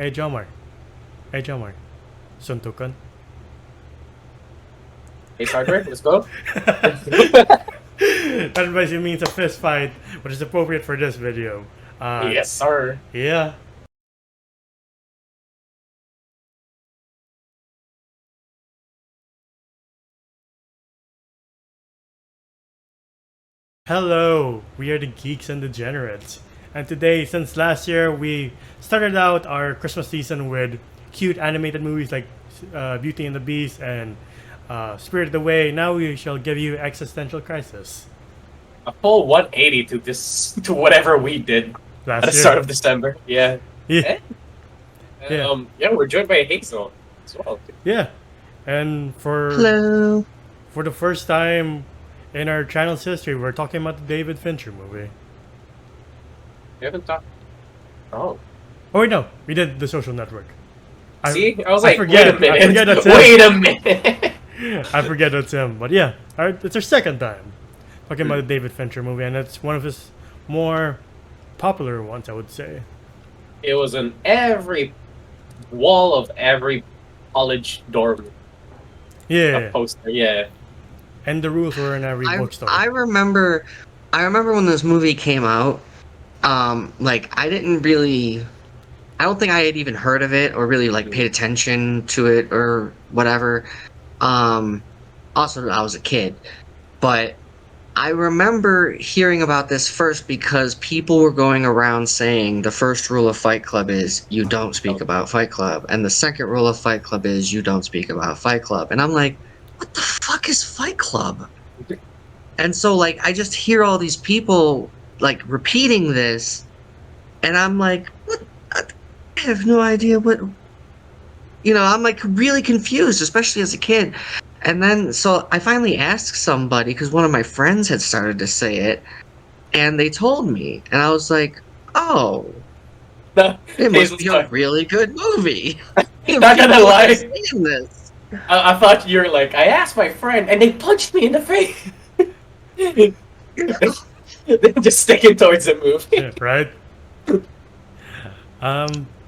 Hey, Jomar. Hey, Jomar. Suntukan. Hey, Sartre, let's go. That basically means a fist fight, which is appropriate for this video. Uh, Yes, sir. yeah. Hello, we are the Geeks and Degenerates. And today, since last year, we started out our Christmas season with cute animated movies like Beauty and the Beast and Spirited Away. Now we shall give you Existential Crisis. A full 180 to this to whatever we did at the Last year. start of December. Yeah. Yeah, And, yeah, yeah, we're joined by Hazel as well. yeah. And Hello. for the first time in our channel's history, we're talking about the David Fincher movie. We haven't talked. Oh, Oh wait, no, we did The Social Network. see, I was I like, forget. wait a I forget minute. that's him. Wait a minute. I forget that's him, but yeah, it's our second time talking about the David Fincher movie, and it's one of his more popular ones, I would say. It was on every wall of every college dorm. Yeah, A poster. Yeah. and the rules were in every bookstore. I remember when this movie came out. Like I didn't really, I don't think I had even heard of it or really like paid attention to it or whatever. Also I was a kid, but I remember hearing about this first because people were going around saying the first rule of Fight Club is you don't speak about Fight Club, and the second rule of Fight Club is you don't speak about Fight Club. And I'm like, what the fuck is Fight Club? And so like I just hear all these people like repeating this, and I'm like, what? I have no idea what. I'm like really confused, especially as a kid. And then, so I finally asked somebody because one of my friends had started to say it, and they told me, and I was like, "Oh, it must be a really good movie." Not gonna People lie. understand this. I thought you were like, I asked my friend, and they punched me in the face. They're just sticking towards the movie. Yeah, right?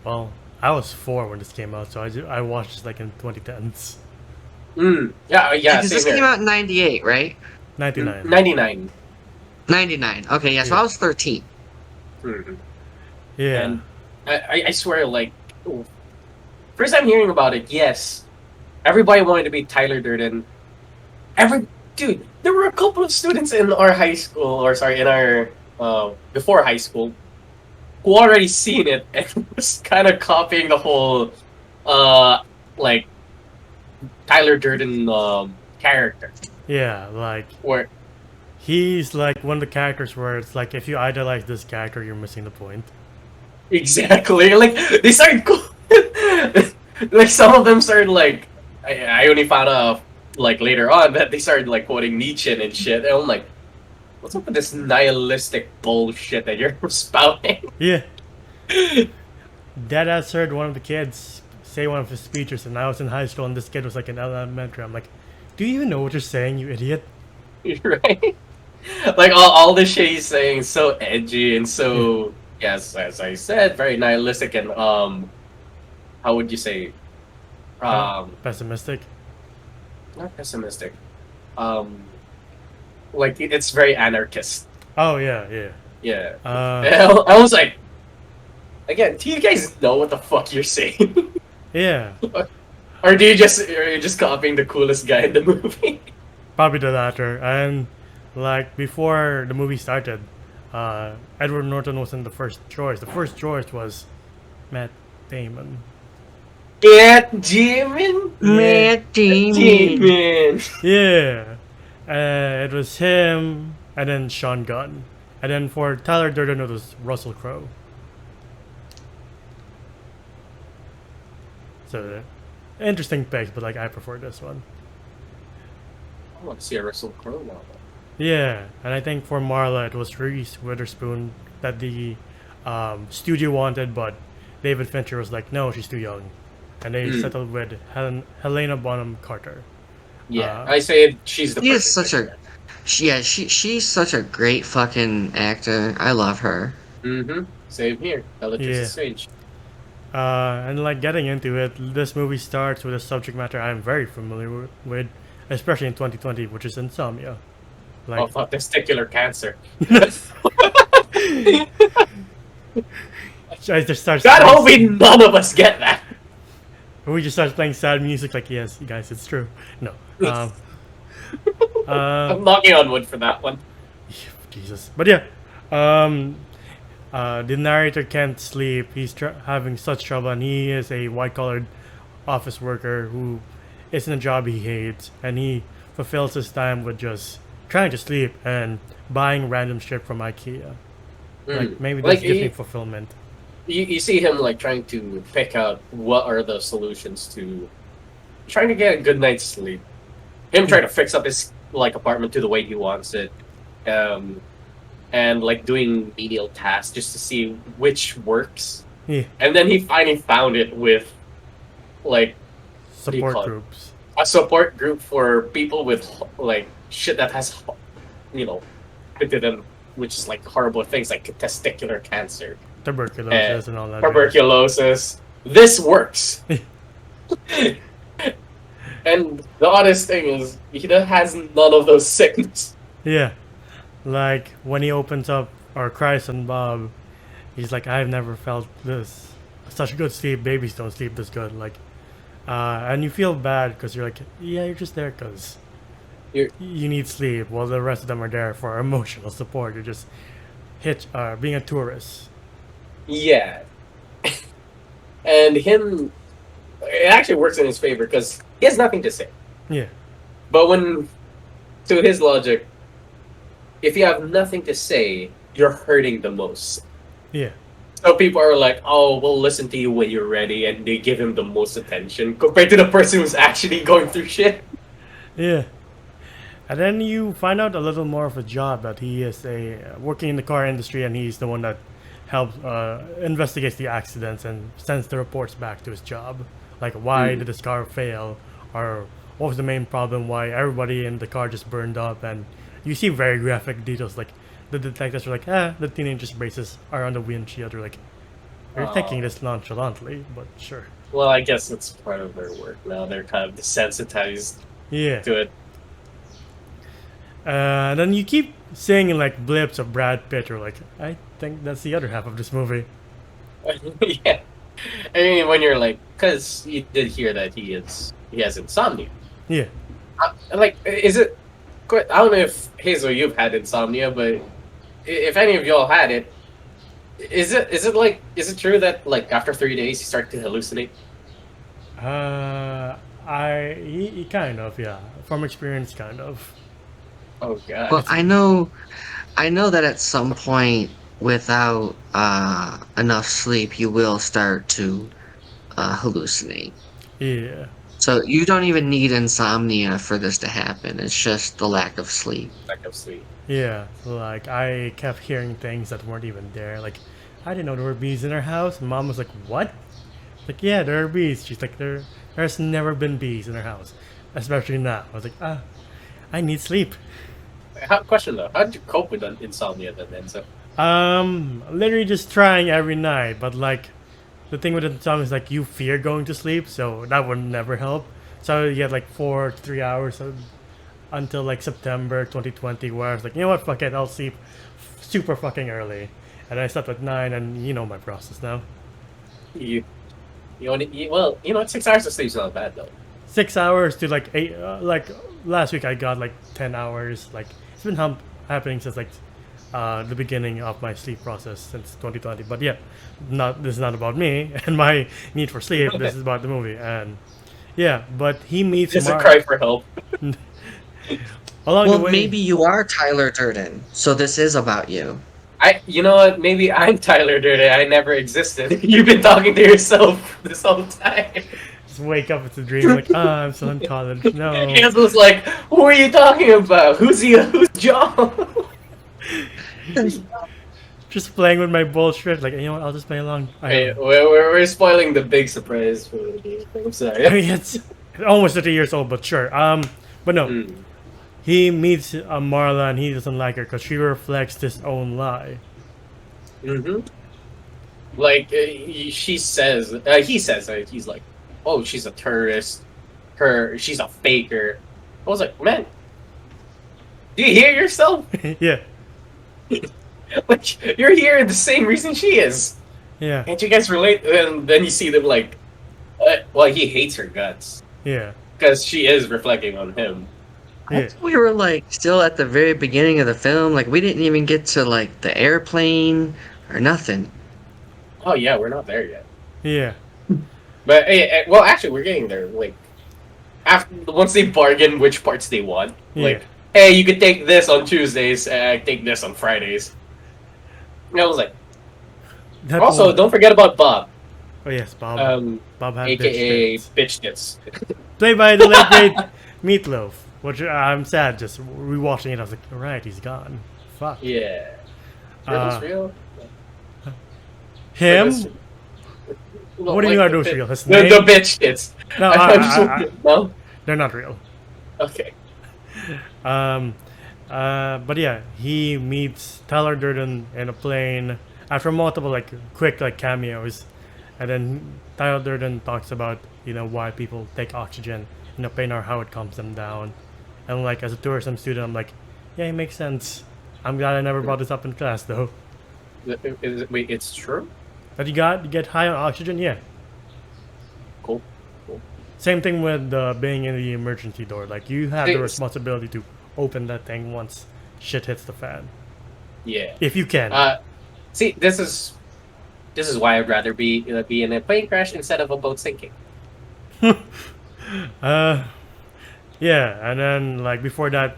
Well, I was 4 when this came out, so I watched this like in 2010s. Yeah, Because same this here. came out in '98, right? 99. 99. '99. Okay, yeah. So Yeah. I was 13. Mhm. Yeah. And I swear, like, first time hearing about it, yes, everybody wanted to be Tyler Durden. Dude, there were a couple of students in our high school, or sorry, in our before high school, who already seen it and was kind of copying the whole like Tyler Durden character. Yeah, like Where he's like one of the characters where it's like if you idolize this character, you're missing the point. exactly, like they started like some of them started like I only found out like later on that they started like quoting Nietzsche and shit, and I'm like, what's up with this nihilistic bullshit that you're spouting? Yeah. Dad has heard one of the kids say one of his speeches, and I was in high school, and this kid was like in elementary. I'm like, do you even know what you're saying, you idiot? Right? Like all the shit he's saying is so edgy and so yes, as I said, very nihilistic and how would you say Pessimistic. not pessimistic. Like it's very anarchist. Oh yeah, yeah. Yeah. Uh, I was like, again, do you guys know what the fuck you're saying? yeah. Or are you just copying the coolest guy in the movie? Probably the latter. And like before the movie started, Edward Norton wasn't the first choice. The first choice was Matt Damon. Get Jimin? Matt Damon. Jimin. Yeah. It was him, and then Sean Gunn. And then for Tyler Durden, it was Russell Crowe. So, interesting picks, but like I prefer this one. I want to see a Russell Crowe now. Yeah, and I think for Marla, it was Reese Witherspoon that the studio wanted, but David Fincher was like, no, she's too young. And they settled with Helena Bonham Carter. Yeah, I say she's the. She is such a, she's such a great fucking actor. I love her. Same here. Bellatrix Yeah. Strange. And like getting into it, this movie starts with a subject matter I'm very familiar with, especially in 2020, which is insomnia. Oh, Like, fuck, testicular cancer. I just starts. God hoping none of us get that. We just start playing sad music. Like, yes, you guys, it's true. No. I'm knocking on wood for that one. Jesus. But yeah, the narrator can't sleep. He's having such trouble, and he is a white-collared office worker who is in a job he hates, and he fulfills his time with just trying to sleep and buying random shit from IKEA. Like maybe this gives me fulfillment. You see him like trying to pick out what are the solutions to trying to get a good night's sleep. Him trying to fix up his like apartment to the way he wants it, and like doing menial tasks just to see which works. Yeah. And then he finally found it with like Support groups. A support group for people with like shit that has to them, which is like horrible things like testicular cancer, Tuberculosis and all that. tuberculosis. This works. And the honest thing is, he has none of those sickness. Yeah. Like, when he opens up or cries on Bob, he's like, I've never felt this. Such good sleep. Babies don't sleep this good. Like, and you feel bad because you're like, yeah, you're just there because you need sleep, while the rest of them are there for emotional support. You're just being a tourist. Yeah. And him, it actually works in his favor because he has nothing to say. Yeah. But to his logic, if you have nothing to say, you're hurting the most. Yeah. So people are like, oh, we'll listen to you when you're ready, and they give him the most attention compared to the person who's actually going through shit. Yeah. And then you find out a little more of a job, that he is working in the car industry, and he's the one that helps investigates the accidents and sends the reports back to his job. Like, why did this car fail? Or what was the main problem? Why everybody in the car just burned up? And you see very graphic details. Like, the detectives are like, the teenager's braces are on the windshield. They're like, you're taking this nonchalantly, but sure. Well, I guess it's part of their work now. They're kind of desensitized to it. And then you keep seeing like blips of Brad Pitt. Or like, I think that's the other half of this movie. Yeah. I mean, when you're like, because you did hear that he has insomnia. Yeah. Like, is it? I don't know if Hazel, you've had insomnia, but if any of y'all had it, is it true that like after 3 days you start to hallucinate? He kind of, yeah, from experience, kind of. Oh god. Well, I know that at some point, without enough sleep, you will start to hallucinate. Yeah. So you don't even need insomnia for this to happen. It's just the lack of sleep. Lack of sleep. Yeah, like I kept hearing things that weren't even there. Like, I didn't know there were bees in our house. And Mom was like, "What?" Like, yeah, there are bees. She's like, there's never been bees in our house, especially now. I was like, I need sleep. Question though, how did you cope with insomnia then, Enzo? Literally just trying every night, but like, the thing with insomnia is like you fear going to sleep, so that would never help. So you get like 4 to 3 hours until like September 2020, where I was like, you know what, fuck it, I'll sleep super fucking early, and I slept at 9, and you know my process now. You only well, 6 hours of sleep's not bad though. 6 hours to like 8. Like last week, I got like 10 hours. Like it's been happening since like the beginning of my sleep process since 2020. But yeah, this is not about me and my need for sleep. This is about the movie. And yeah, but he meets. It's a cry for help. Along the way, maybe you are Tyler Durden, so this is about you. You know what? Maybe I'm Tyler Durden. I never existed. You've been talking to yourself this whole time. Just wake up, it's a dream. Like, I'm still in college. No. Hazel's like, who are you talking about? Who's John? Just playing with my bullshit. Like, you know what? I'll just play along. Hey, we're spoiling the big surprise for the game. I'm sorry. I mean, it's almost 30 years old, but sure. But no. He meets Marla, and he doesn't like her because she reflects his own lie. Like she says, he says he's like, oh, she's a tourist. She's a faker. I was like, man, do you hear yourself? Yeah, Like you're here the same reason she is. yeah, Can't you guys relate? And then you see them like, well, he hates her guts yeah, because she is reflecting on him. yeah, We were like still at the very beginning of the film. Like we didn't even get to like the airplane or nothing. Oh yeah, we're not there yet. yeah, But well, actually, we're getting there. Like after once they bargain which parts they want, yeah. like, hey, you could take this on Tuesdays, take this on Fridays. And I was like, That also, one- don't forget about Bob, Oh yes, Bob. Bob had aka bitch Bitch Tits. played by the late great Meatloaf. Which I'm sad. Just rewatching it, I was like, all right, he's gone. Fuck. Yeah, are those Uh, real? Him? Well, What do you mean like are those real? His The name? Bitch Tits. No, I'm just no. they're not real. Okay. Um, but yeah, he meets Tyler Durden in a plane after multiple like quick like cameos, and then Tyler Durden talks about why people take oxygen in a plane or how it calms them down, and like as a tourism student, I'm like, yeah, it makes sense. I'm glad I never brought this up in class though. Wait, it's true. But you get high on oxygen, yeah. Cool. Same thing with being in the emergency door. Like you have the It's- responsibility to open that thing once shit hits the fan, Yeah. if you can. See, this is why I'd rather be in a plane crash instead of a boat sinking. Yeah, and then like before that,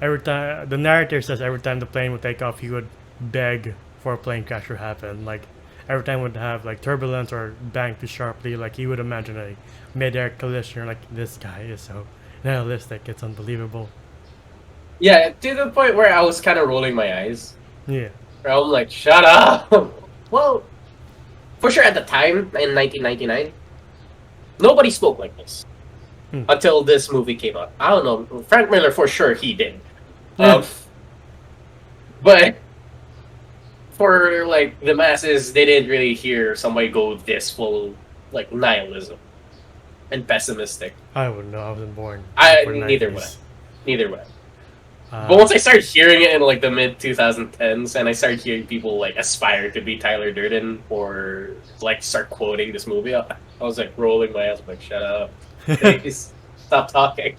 every time the narrator says every time the plane would take off, he would beg for a plane crash to happen. Like every time would have like turbulence or bank too sharply, like he would imagine a mid-air collision. Like this guy is so nihilistic, it's unbelievable. Yeah, to the point where I was kind of rolling my eyes. Yeah, Where I'm like, shut up. Well, for sure at the time in 1999, nobody spoke like this until this movie came out. I don't know. Frank Miller for sure he did. Yeah. But for like the masses, they didn't really hear somebody go this full like nihilism and pessimistic. I wouldn't know. I wasn't born. Neither would I. Neither would I. Uh, But once I started hearing it in like the mid 2010s, and I started hearing people like aspire to be Tyler Durden or like start quoting this movie, I was like rolling my eyes, like, shut up, please stop talking.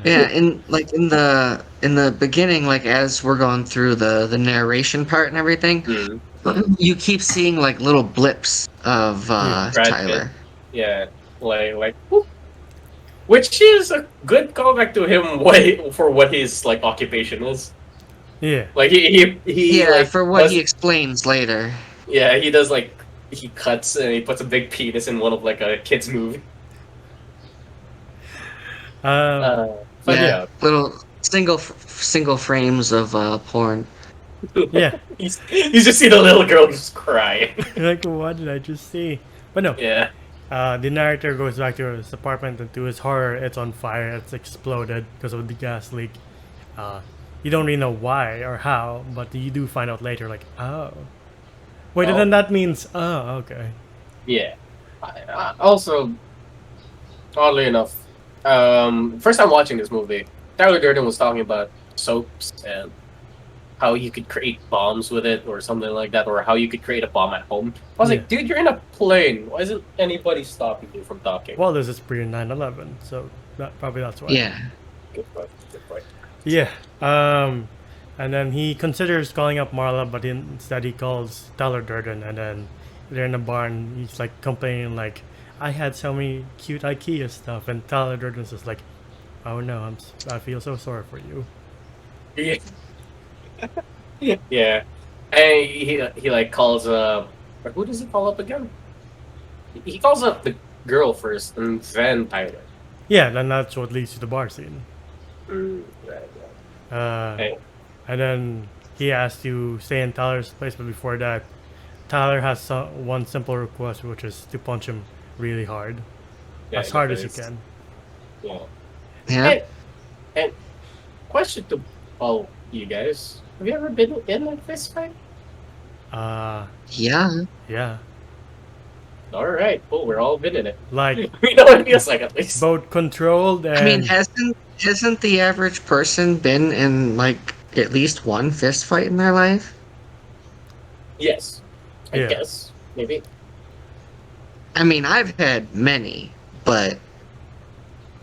Yeah, in like in the beginning, like as we're going through the narration part and everything, you keep seeing like little blips of Brad Tyler. Pitt. Yeah, like whoop. Which is a good callback to him for what his like occupation is. yeah. Like he Yeah, like, for what does- he explains later. Yeah, he does like he cuts and he puts a big penis in one of like a kid's movie. But Yeah, little single frames of porn. Yeah. you just see the little girl just cry. Like, what did I just see? But no. Yeah. The narrator goes back to his apartment, and to his horror, it's on fire. It's exploded because of the gas leak. You don't really know why or how, but you do find out later. Like, oh, wait, and Oh. then that means, oh, okay. Yeah. Also, oddly enough, first time watching this movie, Tyler Durden was talking about soaps and how you could create bombs with it or something like that, or how you could create a bomb at home. I was Yeah. like, dude, you're in a plane. Why isn't anybody stopping you from talking? Well, this is pre 9/11, so probably that's why. Yeah. Good point. Good point. Yeah. And then he considers calling up Marla, but instead he calls Tyler Durden, and then they're in the barn. He's like complaining, like, I had so many cute IKEA stuff, and Tyler Durden's just like, oh no, I feel so sorry for you. Yeah. Yeah. And he like calls who does he call up again? He calls up the girl first and then Tyler. Yeah, then that's what leads to the bar scene. Right. Hey. And then he asks to stay in Tyler's place, but before that, Tyler has one simple request, which is to punch him really hard, Yeah, as hard as you because- can. Yeah. Yeah. And question to all you guys: have you ever been in a fist fight? Yeah. Yeah. All right, cool. We're all been in it. Like We know what it feels like at least. both controlled I mean, and hasn't the average person been in like at least one fist fight in their life? Yes, I yeah. guess maybe. I mean, I've had many, but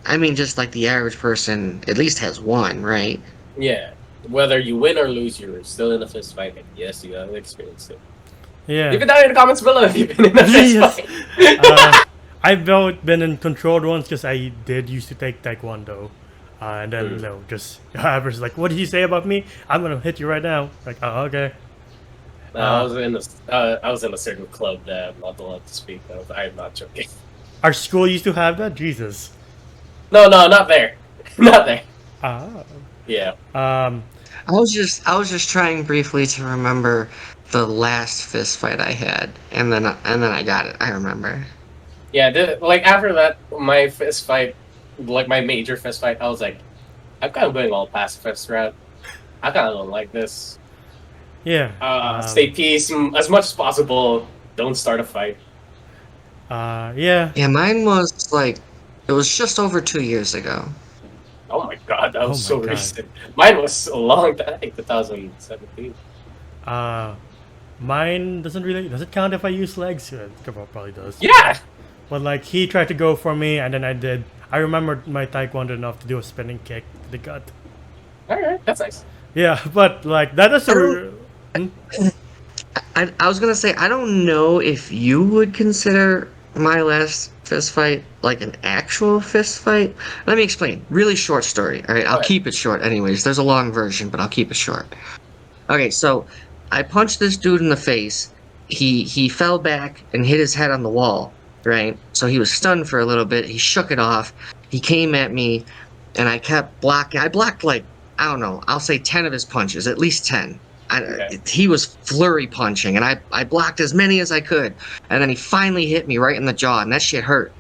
I mean, just like the average person at least has one, right? Yeah, whether you win or lose, you're still in a fist fight. And yes, you have experienced it. Yeah. Leave it down in the comments below if you've been in a fist Yes. fight. I've both been in controlled ones because I did used to take Taekwondo. And then, you know, just versus like, what did you say about me? I'm gonna hit you right now. Like, oh, okay. No, I was in a certain club that I'm not allowed to speak of. I'm not joking. Our school used to have that. Jesus. No, not there, not there. Ah. Yeah. I was just trying briefly to remember the last fist fight I had, and then I got it. I remember. Yeah, like after that, my fist fight, like my major fist fight, I was like, I'm kind of going all pacifist route. I kind of don't like this. Yeah. Stay peace as much as possible. Don't start a fight. Yeah. Yeah, mine was like it was just over 2 years ago. Oh my god, that was Oh so my God. recent. Mine was a long time, I think 2017. Mine doesn't really. Does it count if I use legs? It probably does. Yeah! But like he tried to go for me, and then I did. I remembered my Taekwondo enough to do a spinning kick to the gut. Alright, that's nice. Yeah, but like that is a. I was gonna say I don't know if you would consider my last fist fight like an actual fist fight. Let me explain. Really short story. All right, I'll Okay. keep it short. Anyways, there's a long version, but I'll keep it short. Okay, so I punched this dude in the face. He fell back and hit his head on the wall. Right, so he was stunned for a little bit. He shook it off. He came at me, and I kept blocking. I blocked like I don't know. I'll say 10 of his punches, at least 10. Okay. He was flurry punching, and I blocked as many as I could. And then he finally hit me right in the jaw, and that shit hurt.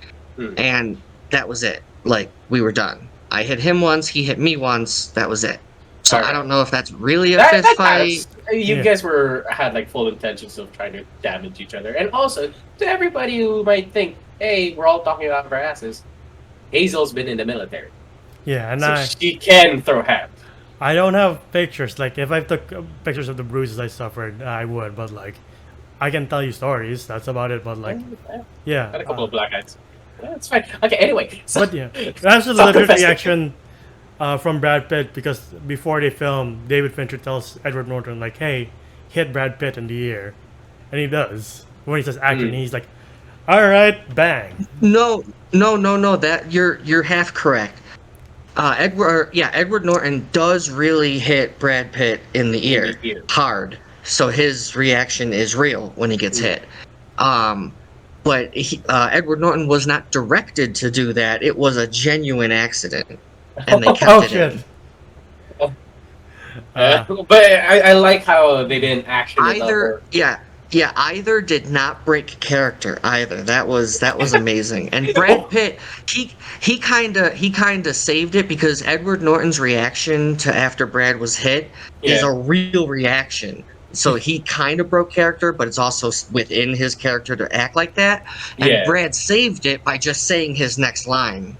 And that was it. Like, we were done. I hit him once, he hit me once, that was it. So Alright. I don't know if that's really a That fist fight. counts. You Yeah. guys had like full intentions of trying to damage each other. And also, to everybody who might think, hey, we're all talking about our asses, Hazel's been in the military. Yeah, and So she can throw hands. I don't have pictures. Like if I took pictures of the bruises I suffered, I would. But like, I can tell you stories. That's about it. But like, yeah. Got a couple of black eyes. That's fine. Okay, anyway. So, But yeah, that's a Stop legit confessing. reaction from Brad Pitt because before they film, David Fincher tells Edward Norton like, "Hey, hit Brad Pitt in the ear," and he does. When he says action, he's like, "All right, bang." No. That you're half correct. Edward Norton does really hit Brad Pitt in the ear hard, so his reaction is real when he gets hit. But Edward Norton was not directed to do that. It was a genuine accident, and they kept Oh it shit. in. but I like how they didn't action it up. Either did not break character either. That was amazing. And Brad Pitt, he kind of saved it because Edward Norton's reaction to after Brad was hit is a real reaction. So he kind of broke character, but it's also within his character to act like that. And Brad saved it by just saying his next line.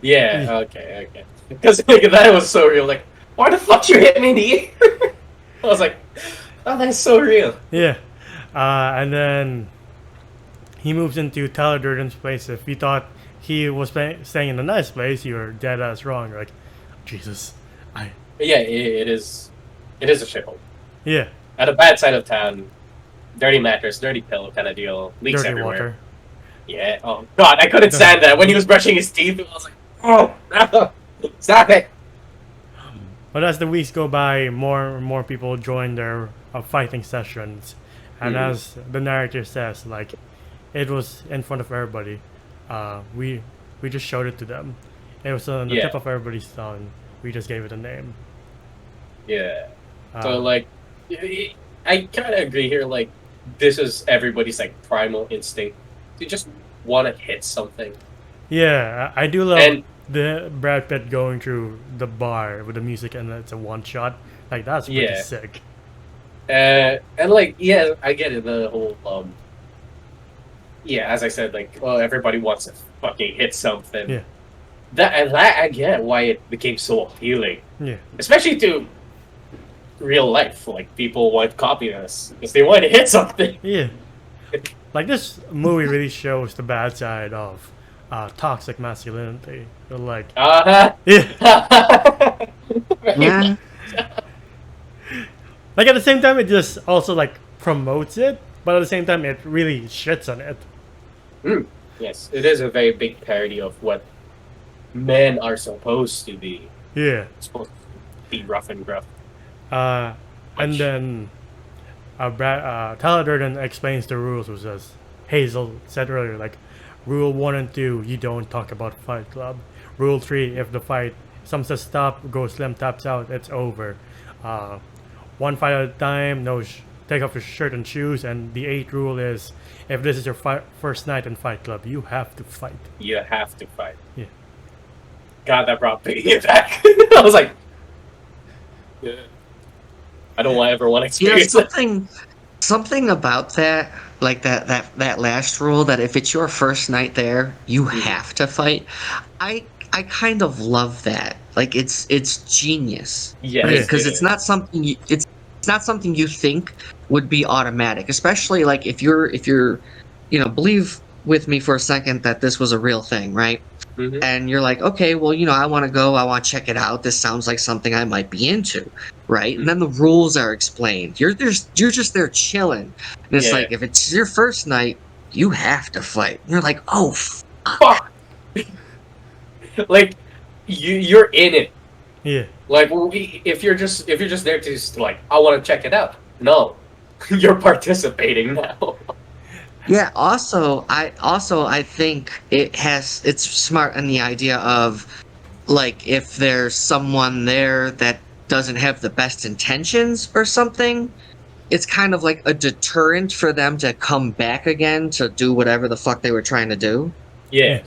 Yeah, okay. Because that was so real. Like, why the fuck you hit me in the ear? I was like, oh, that's so real. Yeah. And then he moves into Tyler Durden's place. If you thought he was staying in a nice place, you're dead ass wrong. You're like, Jesus. Yeah, it is. It is a shithole. Yeah. At a bad side of town, dirty mattress, dirty pillow kind of deal, leaks Dirty everywhere. water. Yeah. Oh God, I couldn't stand that when he was brushing his teeth. I was like, oh no, stop it. But as the weeks go by, more and more people join their fighting sessions. And as the narrator says, like, it was in front of everybody. We just showed it to them. It was on the tip of everybody's tongue. We just gave it a name. Yeah. So like, I kind of agree here. Like, this is everybody's like primal instinct to just want to hit something. Yeah, I do love the Brad Pitt going through the bar with the music and it's a one shot. Like, that's pretty sick. And like, yeah, I get it. The whole yeah, as I said, like, oh, everybody wants to fucking hit something. Yeah. That I get why it became so appealing, Yeah. especially to real life. Like people want to copy us because they want to hit something. Yeah. Like this movie really shows the bad side of toxic masculinity. Like, Uh yeah. huh. Yeah. Like at the same time, it just also like promotes it, but at the same time, it really shits on it. Yes, it is a very big parody of what men are supposed to be. Yeah. Supposed to be rough and gruff. And then Tyler Durden explains the rules, which as Hazel said earlier, like rule 1 and 2, you don't talk about Fight Club. Rule 3, if the fight, some says stop, goes slim, taps out, it's over. One fight at a time, no take off your shirt and shoes, and the 8th rule is if this is your first night in Fight Club, you have to fight. You have to fight. Yeah. God, that brought me back. I was like, yeah. I don't ever want to You know, experience that. something about that, like that last rule that if it's your first night there, you have to fight. I kind of love that. Like it's genius. Yes, Because it it's is. not something it's not something you think would be automatic, especially like if you're believe with me for a second that this was a real thing, right? Mhm. And you're like, okay, well, I want to go, I want to check it out. This sounds like something I might be into, right? And then the rules are explained. You're just there chilling, and it's Yeah. like if it's your first night, you have to fight. And you're like, oh, Fuck. Like you're in it. Yeah. Like if you're just there to just like I want to check it out. No, you're participating now. yeah. Also, I think it's smart in the idea of like if there's someone there that doesn't have the best intentions or something, it's kind of like a deterrent for them to come back again to do whatever the fuck they were trying to do. Yeah.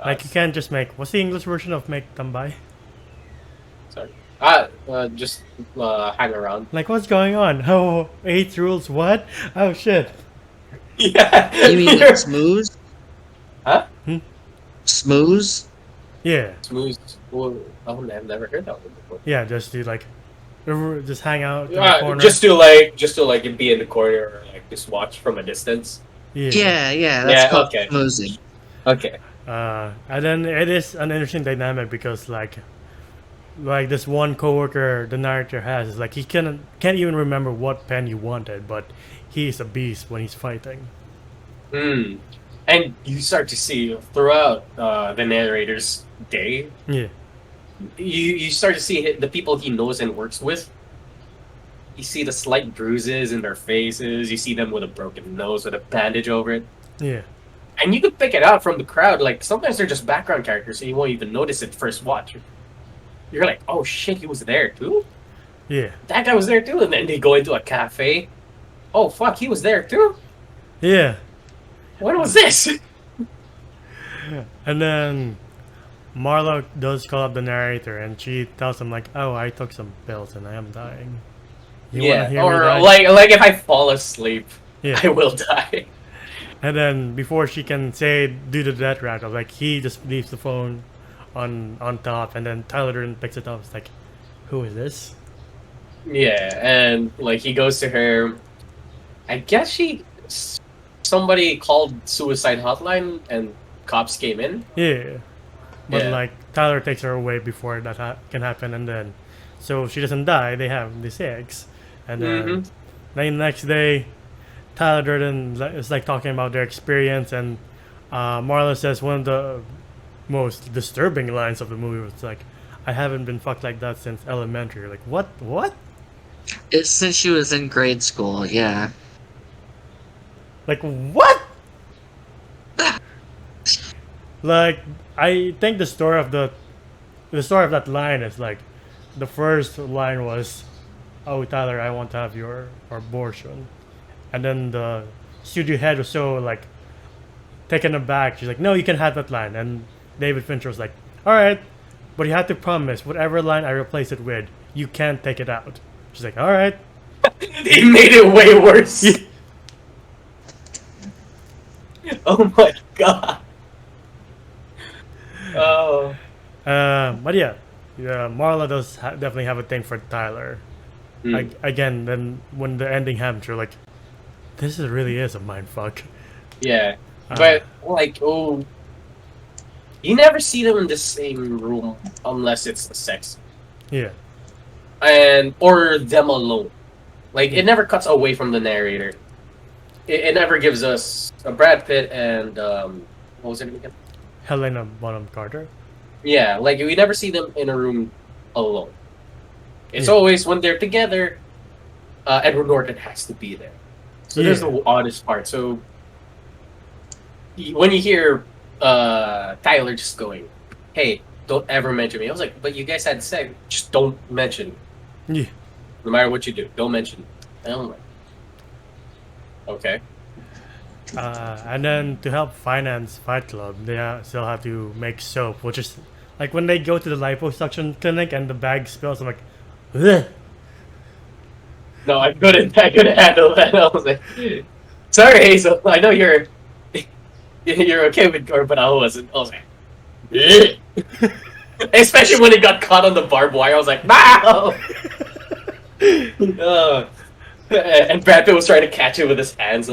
Like you can't just make, what's the English version of make them buy? Sorry. Just hang around. Like what's going on? Oh, 8 rules, what? Oh shit. Yeah. You mean like smooth? Huh? Smooth? Yeah. Smooth. Oh, I've never heard that one before. Yeah, just do like, just hang out in the corner. Just to like be in the corner or like just watch from a distance. Yeah, that's called okay. smoozing. Okay. And then it is an interesting dynamic because like this one coworker the narrator has is like he can't even remember what pen he wanted, but he's a beast when he's fighting. And you start to see throughout the narrator's day, Yeah. you start to see the people he knows and works with. You see the slight bruises in their faces. You see them with a broken nose with a bandage over it. Yeah. And you could pick it out from the crowd. Like, sometimes they're just background characters, so you won't even notice it first watch. You're like, oh shit, he was there too? Yeah. That guy was there too? And then they go into a cafe. Oh fuck, he was there too? Yeah. When was this? And then Marla does call up the narrator and she tells him like, oh, I took some pills and I am dying. You wanna hear me or die? like if I fall asleep, Yeah. I will die. And then before she can say do the death rattle, like he just leaves the phone on top, and then Tyler Durden picks it up. It's like, who is this? Yeah, and like he goes to her. I guess somebody called suicide hotline and cops came in. Yeah. But Yeah. like Tyler takes her away before that can happen, and then so she doesn't die. They have the sex, and then the next day, Tyler Durden is like talking about their experience, and Marla says one of the most disturbing lines of the movie was like, "I haven't been fucked like that since elementary." Like what? What? It's since she was in grade school, yeah. Like what? Like I think the story of that line is like, the first line was, "Oh Tyler, I want to have your abortion," and then the studio head was so like taken aback. She's like, "No, you can have that line," and David Fincher was like, "All right, but you have to promise whatever line I replace it with, you can't take it out." She's like, all right. He made it way worse. Oh my god. Oh. But yeah, Marla does definitely have a thing for Tyler. Again, then when the ending happens, you're like, this really is a mind fuck. Yeah, but like, oh, you never see them in the same room unless it's the sex, Yeah. and or them alone. Like it never cuts away from the narrator. It never gives us a Brad Pitt and what was it again? Helena Bonham Carter. Yeah, like we never see them in a room alone. It's always when they're together. Edward Norton has to be there. So there's the oddest part. So when you hear Tyler just going, "Hey, don't ever mention me," I was like, "But you guys had sex. Just don't mention me. Yeah. No matter what you do, don't mention me." And I'm like, okay. And then to help finance Fight Club, they still have to make soap, which is like when they go to the liposuction clinic and the bag spills. I'm like, ugh. No, I couldn't handle that. I was like, "Sorry, Hazel. I know you're okay with gore, but I wasn't." I was like, "Ugh." Especially when he got caught on the barbed wire. I was like, "Wow!" And Brad Pitt was trying to catch it with his hands.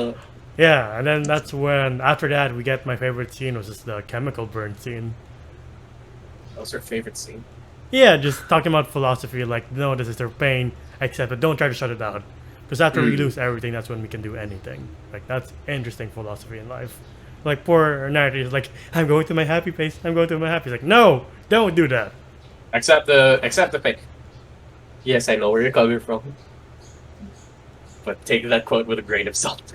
Yeah, and then that's when, after that, we get my favorite scene, which is the chemical burn scene. That was her favorite scene. Yeah, just talking about philosophy, like, no, this is their pain, accept it, don't try to shut it out. Because after we lose everything, that's when we can do anything. Like, that's interesting philosophy in life. Like, poor narrator is like, I'm going to my happy place, I'm going to my happy place. Like, no, don't do that. Accept the pain. Yes, I know where you're coming from. But take that quote with a grain of salt.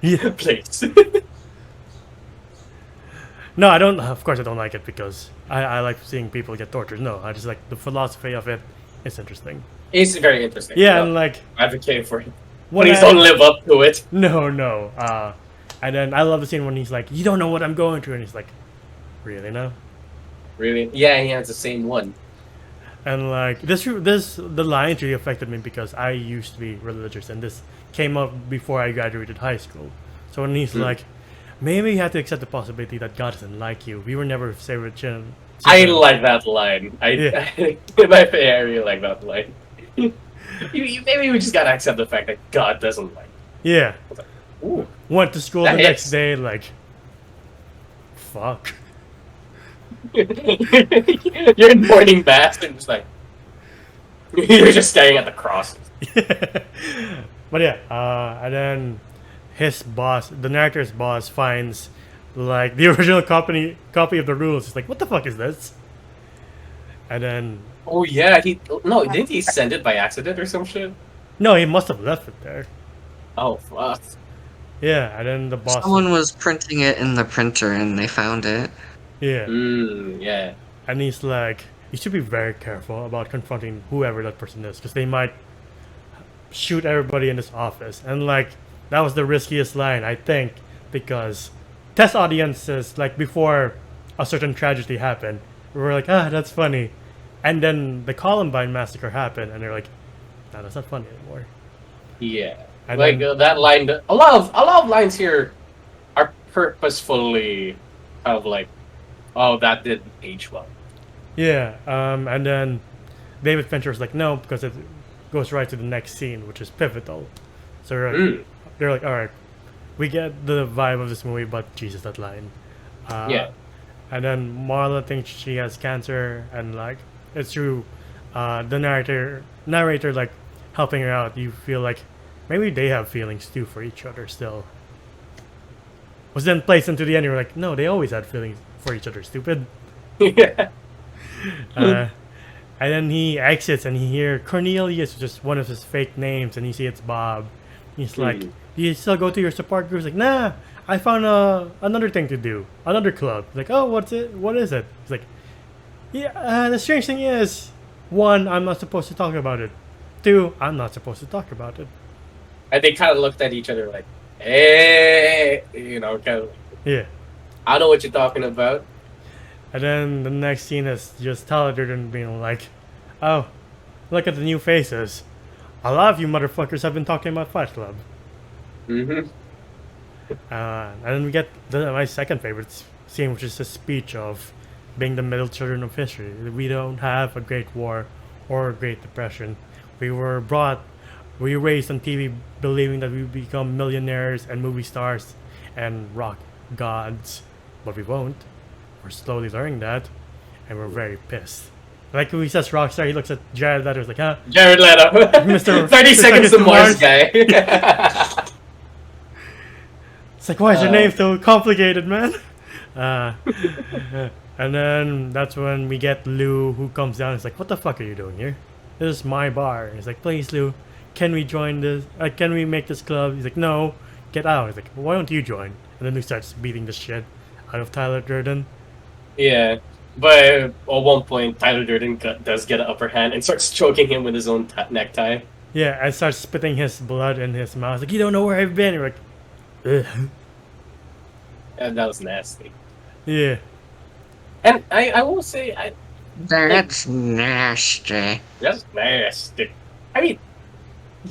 Yeah. Please. No, I don't, of course I don't like it because I like seeing people get tortured. No, I just like the philosophy of it. It's interesting. It's very interesting. Yeah, and like... advocating for it. When Please don't live up to it. No. And then I love the scene when he's like, you don't know what I'm going through. And he's like, really now? Really? Yeah, he has the same one. And like, the line really affected me because I used to be religious. And this came up before I graduated high school. So when he's like, maybe you have to accept the possibility that God doesn't like you. We were never favorite children. I like that line. I really like that line. Maybe we just gotta accept the fact that God doesn't like you. Yeah. Like, ooh, went to school the next day, like, fuck. You're in morning mass and just like, you're just staring at the cross. But yeah, and then his boss, the narrator's boss, finds like the original copy of the rules. He's like, what the fuck is this? And then... Oh yeah, didn't he send it by accident or some shit? No, he must have left it there. Oh, fuck. Yeah, and then the boss... Someone was printing it in the printer and they found it. Yeah. Yeah. And he's like, you should be very careful about confronting whoever that person is, because they might shoot everybody in this office. And like, that was the riskiest line, I think, because test audiences, like before a certain tragedy happened, we were like, that's funny. And then the Columbine massacre happened, and they're like, no, that's not funny anymore. Yeah. And like then, that line, a lot of lines here are purposefully kind of like, oh, that didn't age well. yeah, and then David Fincher was like, no, because it goes right to the next scene, which is pivotal. So they're like, all right, we get the vibe of this movie, but Jesus, that line. Yeah. And then Marla thinks she has cancer, and like, it's through the narrator like helping her out. You feel like maybe they have feelings too for each other still. Was then placed into the end. You're like, no, they always had feelings for each other. Stupid. Yeah. And then he exits, and he hears Cornelius, which is one of his fake names, and you see it's Bob. He's like, do you still go to your support group? He's like, nah, I found another thing to do, another club. He's like, oh, what's it? What is it? He's like, yeah, the strange thing is, 1, I'm not supposed to talk about it. 2, I'm not supposed to talk about it. And they kind of looked at each other like, hey, kind of. Yeah. I know what you're talking about. And then the next scene is just Tyler Durden being like, oh, look at the new faces. a lot of you motherfuckers have been talking about Fight Club. Mm-hmm. And then we get my second favorite scene, which is the speech of being the middle children of history. We don't have a Great War or a Great Depression. We were raised on TV believing that we would become millionaires and movie stars and rock gods, but we won't. We're slowly learning that, and we're very pissed. Like when he says rockstar, he looks at Jared Leto, like, huh? Jared Leto. Mr. 30 seconds to Mars guy. It's like, why is your name so complicated, man? And then that's when we get Lou, who comes down and is like, what the fuck are you doing here? This is my bar. And he's like, please, Lou, can we join this? Can we make this club? He's like, no, get out. He's like, well, why don't you join? And then Lou starts beating the shit out of Tyler Durden. Yeah, but at one point, Tyler Durden does get an upper hand and starts choking him with his own necktie. Yeah, and starts spitting his blood in his mouth. Like, you don't know where I've been. You're like, ugh. And that was nasty. Yeah. And I will say, That's nasty. that's nasty. I mean,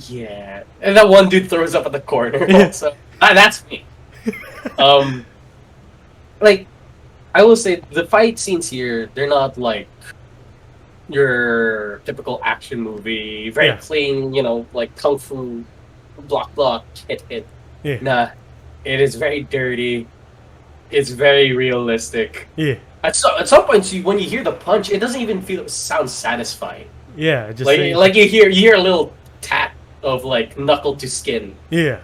yeah. And that one dude throws up at the corner. Yeah. So that's me. Like, I will say the fight scenes here, they're not like your typical action movie, very Yeah. clean, like kung fu, block, hit. Yeah. Nah, it is very dirty. It's very realistic. Yeah. At some points, when you hear the punch, it doesn't even sound satisfying. Yeah. Just Like you hear a little tap of like knuckle to skin, yeah.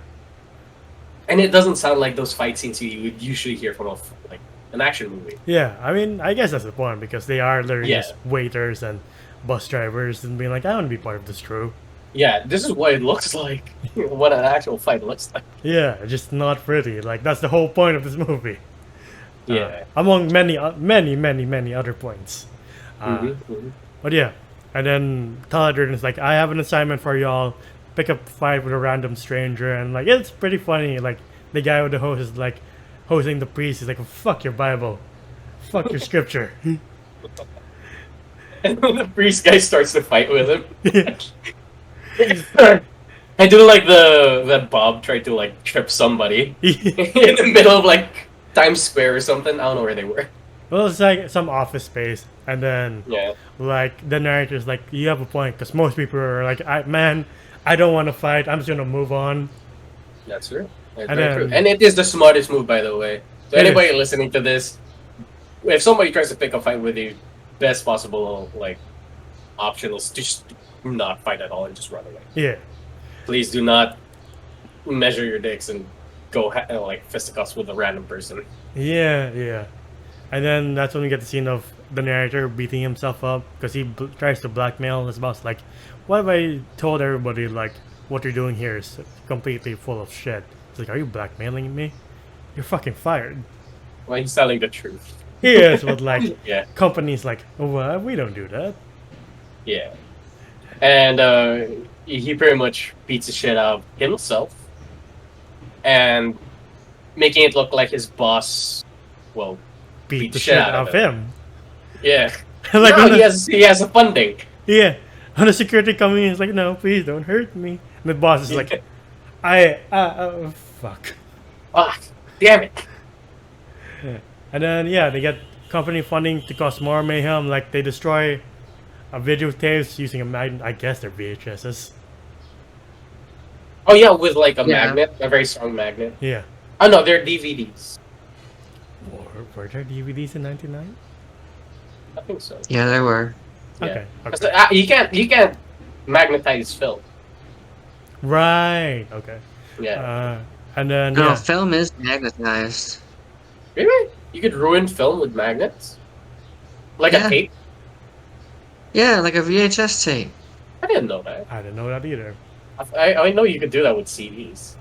and it doesn't sound like those fight scenes you would usually hear from like an action movie. Yeah, I mean, I guess that's the point because they are literally Yeah. just waiters and bus drivers and being like, I want to be part of this crew. Yeah, this is what it looks like. What an actual fight looks like. Yeah, just not pretty. Like that's the whole point of this movie. Yeah. Among many other points. Mhm. But yeah, and then Tyler Durden is like, I have an assignment for y'all. Pick up a fight with a random stranger, and like it's pretty funny. Like the guy with the hose is like hosing the priest. He's like, fuck your Bible, fuck your scripture. And when the priest guy starts to fight with him, Yeah. I do like that Bob tried to like trip somebody in the middle of like Times Square or something. I don't know where they were. Well, it's like some office space, and then Yeah. like the narrator's like, you have a point, because most people are like, I don't want to fight. I'm just gonna move on. That's true. That's And very true. then- And it is the smartest move, by the way. So It anybody listening to this, if somebody tries to pick a fight with you, best possible like option is just not fight at all and just run away. Yeah, Please do not measure your dicks and go like fisticuffs with a random person. yeah. And then that's when we get the scene of the narrator beating himself up because he tries to blackmail his boss. Like, what if I told everybody like what you're doing here is completely full of shit? It's like, are you blackmailing me? You're fucking fired. Well, he's telling the truth. He is, but like Yeah, companies like, oh, well, we don't do that. yeah. And he pretty much beats the shit out of himself and making it look like his boss, well, Beat the shit out of him. yeah. Like No, when he has a funding. yeah, when the security coming in, he's like, no, please don't hurt me. And the boss is like, fuck. Ah, damn it. And then yeah, they get company funding to cause more mayhem. Like they destroy a videotapes using a magnet. I guess they're VHSs. Oh yeah, with like a Yeah. magnet, a very strong magnet. Yeah. Oh no, they're DVDs. Were there DVDs in '99? I think so. Yeah, there were. Yeah. Okay. 'Cause, Okay. you can't magnetize film. Right. Okay. Yeah. And then No, yeah. film is magnetized. Really? You could ruin film with magnets? Like Yeah. a tape? Yeah, like a VHS tape. I didn't know that. I didn't know that either. I know you could do that with CDs.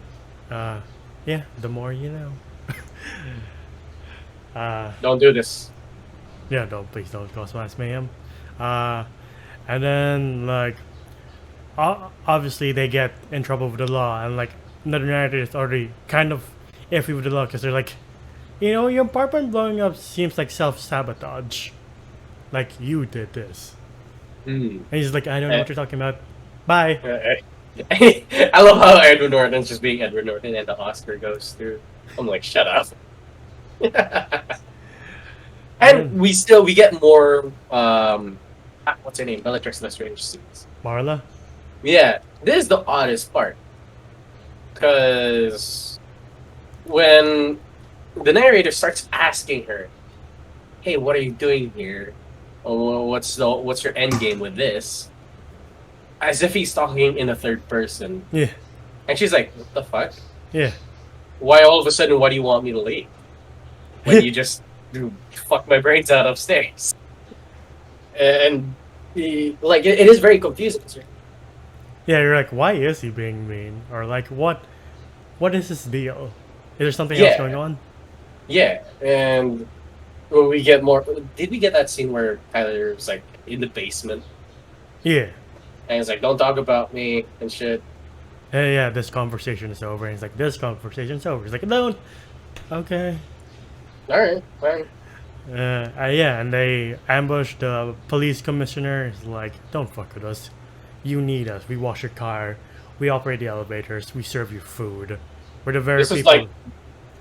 Yeah. The more you know. Don't do this. Yeah, please don't cause mass mayhem. And then like, obviously they get in trouble with the law, and like the narrator is already kind of iffy with the law because they're like, your apartment blowing up seems like self-sabotage. Like you did this, Hmm. and he's like, I don't know what you're talking about. Bye. I love how Edward Norton's just being Edward Norton and the Oscar goes through. I'm like, shut up. And we get more what's her name? Bellatrix Lestrange scenes. Marla? Yeah, this is the oddest part. Cause when the narrator starts asking her, "Hey, what are you doing here? Oh, what's your end game with this?" As if he's talking in a third person. Yeah. And she's like, "What the fuck? Yeah. Why all of a sudden? Why do you want me to leave? When you just fuck my brains out upstairs?" And like it is very confusing. Yeah, you're like, why is he being mean? Or like, what is his deal? Is there something else going on? Yeah, and when we get more, did we get that scene where Tyler's like in the basement? Yeah. And he's like, "Don't talk about me" and shit. Yeah, this conversation is over. And he's like, this conversation's over. He's like, don't. Okay. Alright, fine. Yeah, and they ambush the police commissioner. He's like, don't fuck with us. You need us. We wash your car. We operate the elevators. We serve you food. We're the very This people.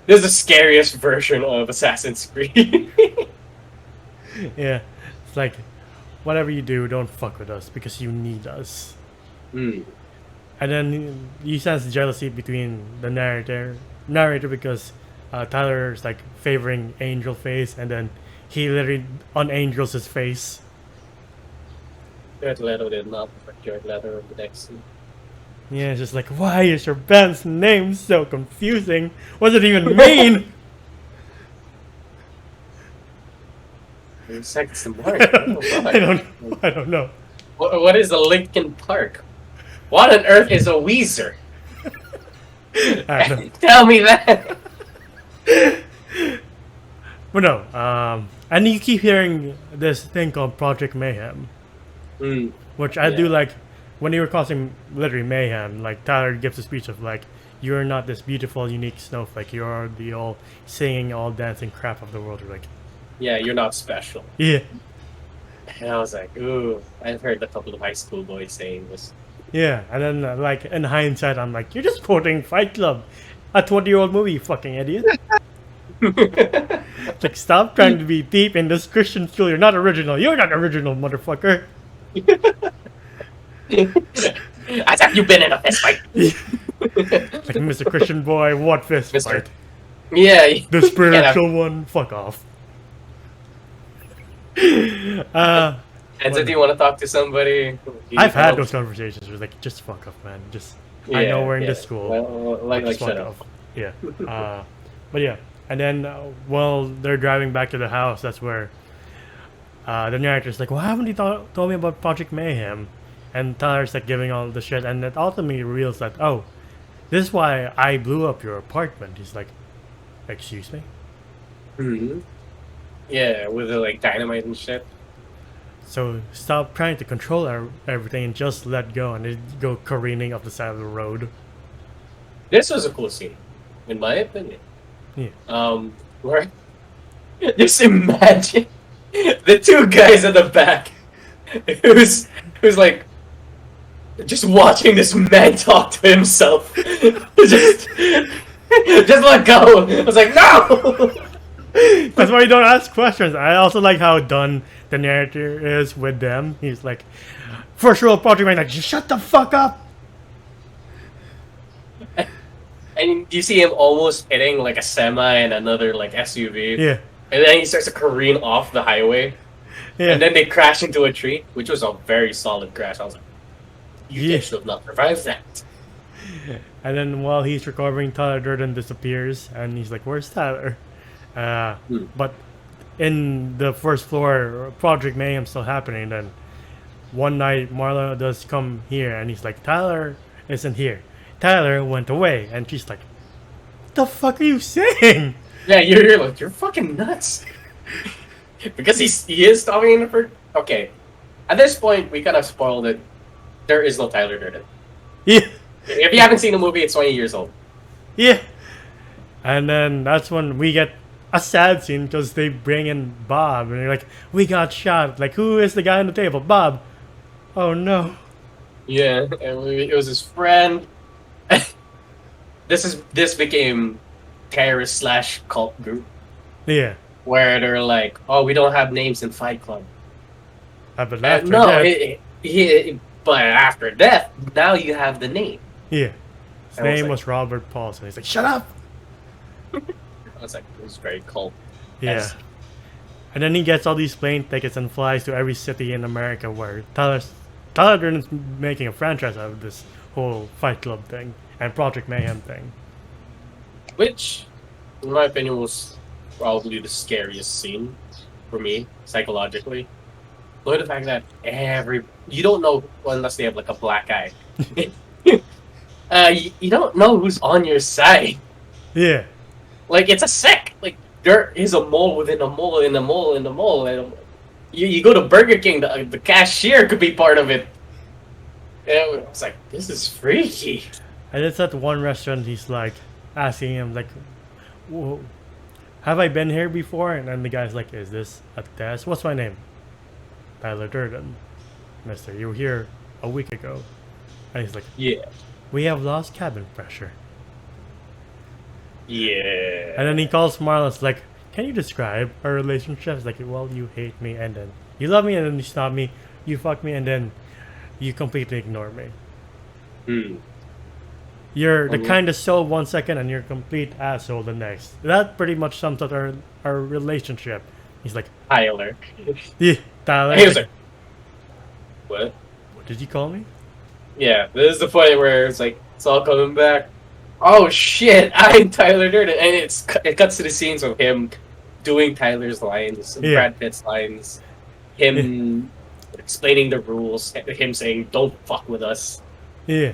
is the scariest version of Assassin's Creed. Yeah. It's like, whatever you do, don't fuck with us because you need us. Mm. And then you sense jealousy between the narrator because Tyler's like favoring Angel face, and then he literally unangels his face. Jared Leto did not put Jared Leto in the next scene. Yeah, it's just like, why is your band's name so confusing? What does it even mean? It's like it's the mark. I don't know. What is a Linkin Park? What on earth is a Weezer? I don't know. Tell me that. But no, and you keep hearing this thing called Project Mayhem, which I do like. When you were causing literally mayhem, like Tyler gives a speech of like, "You're not this beautiful, unique snowflake. You're the all singing, all dancing crap of the world." You're like, yeah, you're not special. yeah, And I was like, ooh, I've heard a couple of high school boys saying this. yeah. And then like in hindsight, I'm like, you're just quoting Fight Club, a 20-year-old movie, you fucking idiot. Like, stop trying to be deep in this Christian school. You're not original. You're not original, motherfucker. As have you been in a fist fight? Like, Mr. Christian boy, what fist Mr. fight? Yeah. The spiritual one. Fuck off. And so do you want to talk to somebody? I've had those conversations. It was like, just fuck off, man. Just, I know we're in this school. Well, like just shut fuck up. off. Yeah. But yeah. And then while they're driving back to the house, that's where the narrator's like, well, haven't you told me about Project Mayhem? And Tyler's like giving all the shit, and it ultimately reveals that, oh, this is why I blew up your apartment. He's like, excuse me? Mm-hmm. Yeah, with the like dynamite and shit. So stop trying to control everything and just let go, and they go careening up the side of the road. This was a cool scene, in my opinion. Yeah. Where just imagine the two guys at the back, who's like just watching this man talk to himself. just let go. I was like, no. That's why you don't ask questions. I also like how done the narrator is with them. He's like, first rule of Project Mayhem, like, just shut the fuck up. And you see him almost hitting like a semi and another like SUV. Yeah. And then he starts to careen off the highway. Yeah. And then they crash into a tree, which was a very solid crash. I was like, you should have not survived that. And then while he's recovering, Tyler Durden disappears, and he's like, where's Tyler? But in the first floor, Project Mayhem's still happening. Then one night, Marla does come here, and he's like, Tyler isn't here. Tyler went away. And she's like, what the fuck are you saying? Yeah, you're like, you're fucking nuts. Because he is talking in the first... Okay. At this point, we kind of spoiled it. There is no Tyler Durden. Yeah. If you haven't seen the movie, it's 20 years old. Yeah. And then that's when we get a sad scene because they bring in Bob. And they're like, we got shot. Like, who is the guy on the table? Bob. Oh, no. Yeah, and it was his friend. This became terrorist slash cult group Yeah. where they're like, oh, we don't have names in Fight Club. But after No, that, but after death, now you have the name. yeah. His I was name like, was Robert Paulson. He's like, shut up! I was like, it was very cult. Yeah. And then he gets all these plane tickets and flies to every city in America where Tyler Durden's making a franchise out of this whole Fight Club thing and Project Mayhem thing. Which, in my opinion, was probably the scariest scene for me psychologically. Look at the fact that you don't know unless they have like a black eye. You don't know who's on your side. Yeah. Like it's a sect. Like there is a mole within a mole in a mole in a mole. And you go to Burger King, the cashier could be part of it. And I was like, this is freaky. And it's at one restaurant, he's like asking him, like, "Whoa, have I been here before?" And then the guy's like, is this a test? What's my name? Tyler Durden. Mister, you were here a week ago. And he's like, Yeah. we have lost cabin pressure. Yeah. And then he calls Marlon's like, can you describe our relationship? It's like, well, you hate me, and then you love me, and then you stop me, you fuck me, and then you completely ignore me. Hmm. You're the kindest soul 1 second, and you're a complete asshole the next. That pretty much sums up our relationship. He's like, Tyler. yeah, Tyler. He was like, what? What did you call me? Yeah, this is the point where it's like, it's all coming back. Oh shit, I'm Tyler Durden. And it cuts to the scenes of him doing Tyler's lines, Yeah. Brad Pitt's lines, him explaining the rules, him saying, don't fuck with us. Yeah.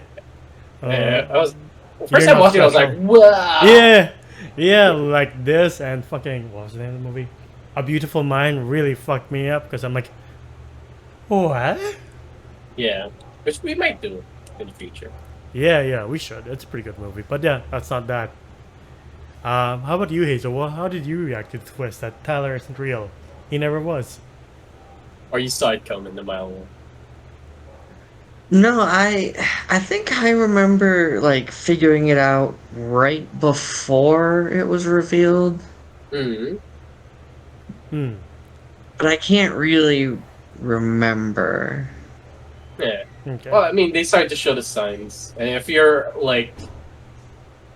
I was first you're time not watching, I was like, special. wow. Yeah, yeah, like this and fucking what was the name of the movie? A Beautiful Mind really fucked me up because I'm like, what? Yeah, which we might do in the future. Yeah, we should. It's a pretty good movie, but yeah, that's not that. How about you, Hazel? Well, how did you react to the twist that Tyler isn't real? He never was. Or you saw it coming the mile one. No, I think I remember like figuring it out right before it was revealed, Mm-hmm. Hmm. but I can't really remember. Yeah. Okay. Well, I mean, they started to show the signs, and if you're like,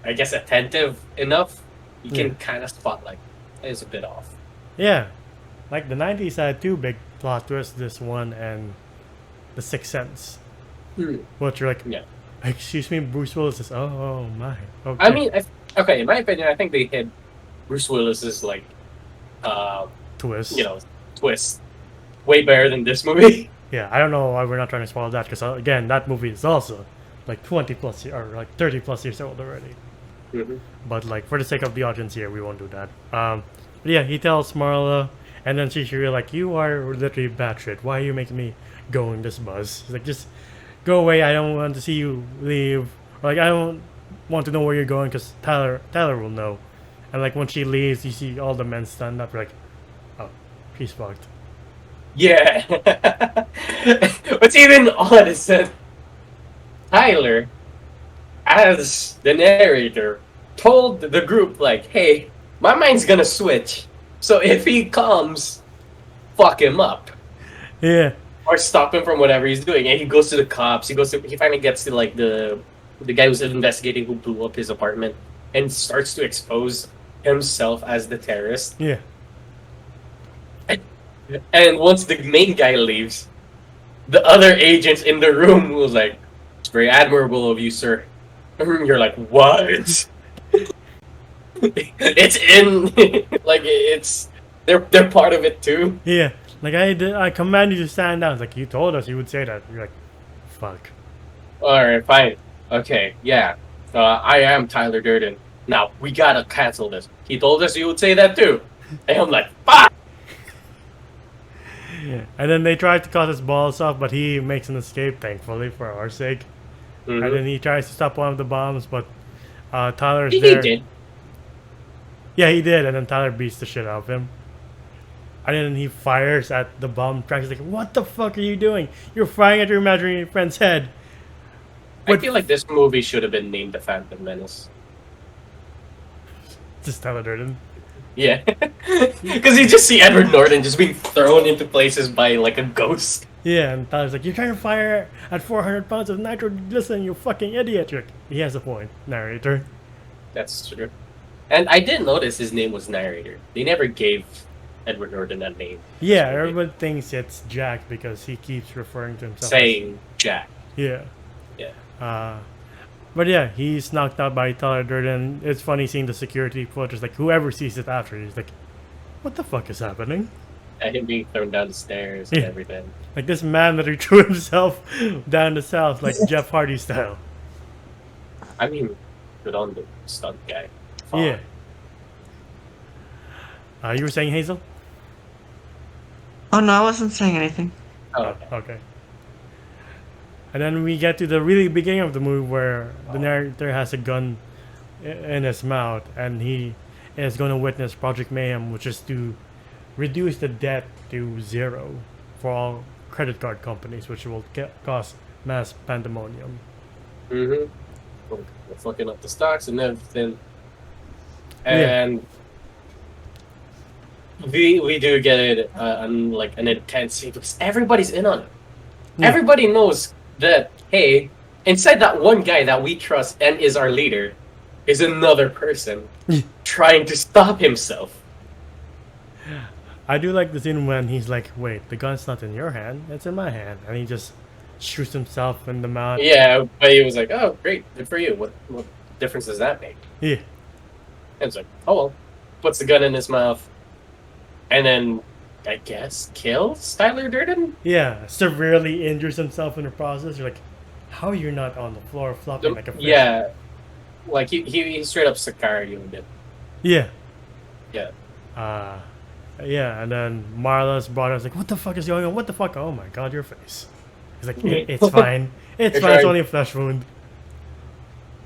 I guess, attentive enough, you can Yeah. kind of spot like it's a bit off. Yeah, like the '90s had two big plot twists. This one and The Sixth Sense. What you're like? Yeah. Excuse me, Bruce Willis is. Oh my. Okay. I mean, okay, in my opinion, I think they hit Bruce Willis's like, twist. twist way better than this movie. Yeah, I don't know why we're not trying to spoil that because again, that movie is also like 20 plus or like 30 plus years old already. Mm-hmm. But like for the sake of the audience here, we won't do that. But yeah, he tells Marla, and then she's really like, "You are literally batshit. Why are you making me go in this bus?" He's like, "Just go away. I don't want to see you leave. Like I don't want to know where you're going because Tyler will know." And like when she leaves, you see all the men stand up. Like, oh, she's fucked. Yeah. What's even odd is that Tyler, as the narrator, told the group like, "Hey, my mind's gonna switch. So if he comes, fuck him up." Yeah. Or stop him from whatever he's doing. And he goes to the cops. He finally gets to like the guy who's investigating who blew up his apartment and starts to expose himself as the terrorist. Yeah. And once the main guy leaves, the other agents in the room was like, "It's very admirable of you, sir." You're like, what? It's in like they're part of it too. Yeah. Like I command you to stand down. It's like you told us you would say that. You're like, fuck. Alright, fine. Okay, yeah. I am Tyler Durden. Now, we gotta cancel this. He told us you would say that too. And I'm like, fuck! Yeah. And then they try to cut his balls off, but he makes an escape, thankfully, for our sake. Mhm. And then he tries to stop one of the bombs, but Tyler's He there. did. Yeah, he did, and then Tyler beats the shit out of him. And then he fires at the bomb tracks. He's like, "What the fuck are you doing? You're firing at your imaginary friend's head." I feel like this movie should have been named The Phantom Menace. Just Tyler Durden. Yeah, because you just see Edward Norton just being thrown into places by like a ghost. Yeah, and Tyler's like, you're trying to fire at 400 pounds of nitroglycerin, you fucking idiot. You're like, he has a point, narrator. That's true. And I didn't notice his name was narrator. They never gave Edward Norton that name. Yeah, everyone thinks it's Jack because he keeps referring to himself Saying Jack. Yeah. Yeah. But yeah, he's knocked out by Tyler Durden. It's funny seeing the security footage. Like, whoever sees it after, he's like, what the fuck is happening? And him being thrown down the stairs and everything. Like this man that he threw himself down the south, like Jeff Hardy style. I mean, good on the stunt guy. Yeah. You were saying, Hazel? Oh no, I wasn't saying anything. Oh, okay. Okay. And then we get to the really beginning of the movie where the narrator has a gun in his mouth and he is going to witness Project Mayhem, which is to reduce the debt to 0 for all credit card companies, which will cause mass pandemonium. Mm-hmm. We're fucking up the stocks and everything. And we do get it like an intense scene because everybody's in on it. Yeah. Everybody knows that, hey, inside that one guy that we trust and is our leader is another person trying to stop himself. I do like the scene when he's like, wait, the gun's not in your hand, it's in my hand. And he just shoots himself in the mouth. Yeah, but he was like, oh, great, good for you. What difference does that make? Yeah. And it's like, oh, well, puts the gun in his mouth. And then, I guess, kills Tyler Durden? Yeah, severely injures himself in the process. You're like, how are you not on the floor flopping like a fish? Yeah. Like, he straight up Sakara you a bit. Yeah. Yeah. Yeah, and then Marla's brother was like, what the fuck is going on? What the fuck? Oh my god, your face. He's like, it's fine. It's fine, it's only a flesh wound.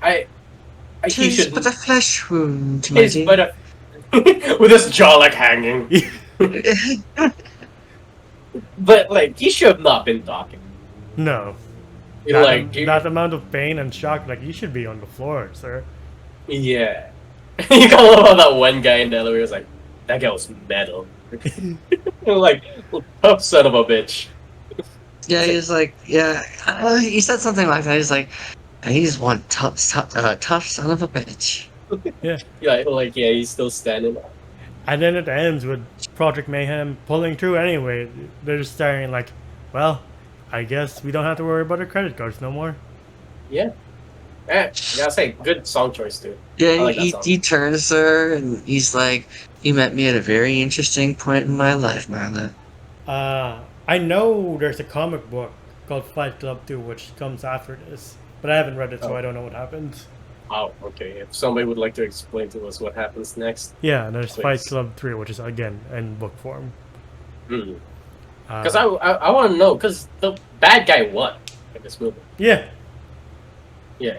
He should... but a flesh wound, but with his jaw, like, hanging. But, like, he should have not been talking. No. That amount of pain and shock, like, you should be on the floor, sir. Yeah. You gotta love how that one guy in the elevator was like, that guy was metal. Like, tough son of a bitch. Yeah, he's like, he said something like that. He's like, he's one tough son of a bitch. Yeah, he's still standing. And then it ends with Project Mayhem pulling through anyway. They're just staring like, well, I guess we don't have to worry about our credit cards no more. Yeah. Yeah, I'll say, good song choice too. Yeah, like he turns to her and he's like, you met me at a very interesting point in my life, Marla. I know there's a comic book called Fight Club 2, which comes after this. But I haven't read it, so I don't know what happens. Oh, okay. If somebody would like to explain to us what happens next. Yeah, and there's Fight Club 3, which is, again, in book form. Because I want to know, because the bad guy won in this movie. Yeah. Yeah.